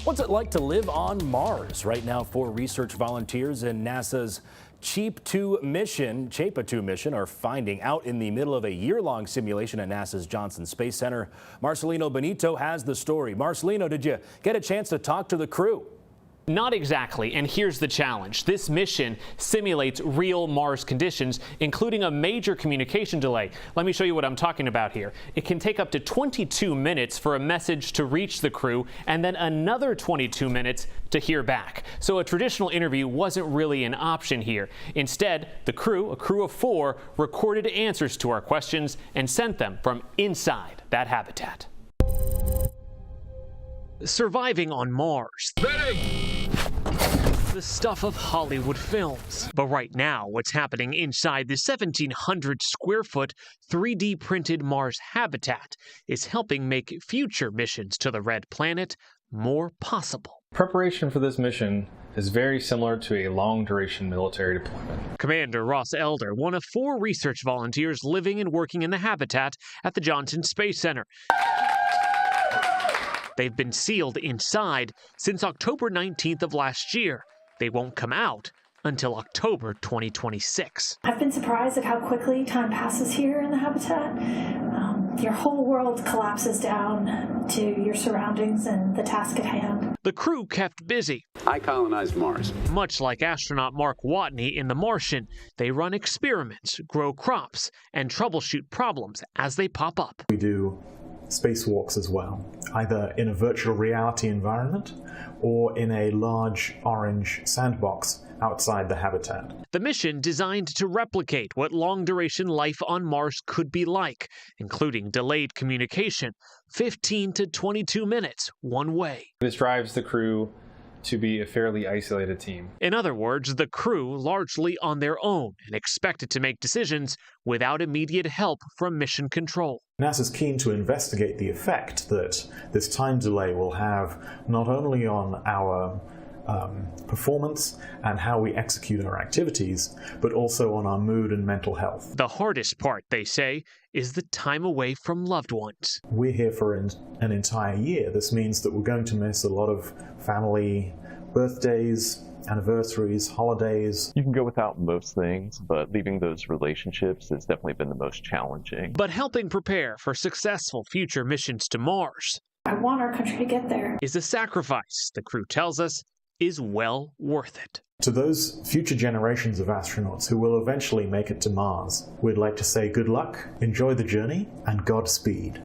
What's it like to live on Mars? Right now, 4 research volunteers in NASA's CHAPA-2 mission are finding out in the middle of a year-long simulation at NASA's Johnson Space Center. Marcelino Benito has the story. Marcelino, did you get a chance to talk to the crew? Not exactly, and here's the challenge. This mission simulates real Mars conditions, including a major communication delay. Let me show you what I'm talking about here. It can take up to 22 minutes for a message to reach the crew, and then another 22 minutes to hear back. So a traditional interview wasn't really an option here. Instead, the crew, a crew of 4, recorded answers to our questions and sent them from inside that habitat. Surviving on Mars. The stuff of Hollywood films. But right now, what's happening inside the 1,700 square foot 3D printed Mars habitat is helping make future missions to the Red Planet more possible. Preparation for this mission is very similar to a long-duration military deployment. Commander Ross Elder, one of 4 research volunteers living and working in the habitat at the Johnson Space Center. They've been sealed inside since October 19th of last year. They won't come out until October 2026. I've been surprised at how quickly time passes here in the habitat. Your whole world collapses down to your surroundings and the task at hand. The crew kept busy. I colonized Mars. Much like astronaut Mark Watney in The Martian, they run experiments, grow crops, and troubleshoot problems as they pop up. We do spacewalks as well, either in a virtual reality environment or in a large orange sandbox outside the habitat. The mission designed to replicate what long-duration life on Mars could be like, including delayed communication, 15 to 22 minutes one way. This drives the crew to be a fairly isolated team. In other words, the crew largely on their own and expected to make decisions without immediate help from mission control. NASA's keen to investigate the effect that this time delay will have not only on our performance and how we execute our activities, but also on our mood and mental health. The hardest part, they say, is the time away from loved ones. We're here for an entire year. This means that we're going to miss a lot of family birthdays, anniversaries, holidays. You can go without most things, but leaving those relationships has definitely been the most challenging. But helping prepare for successful future missions to Mars, I want our country to get there. is a sacrifice, the crew tells us, is well worth it. To those future generations of astronauts who will eventually make it to Mars, we'd like to say good luck, enjoy the journey, and Godspeed.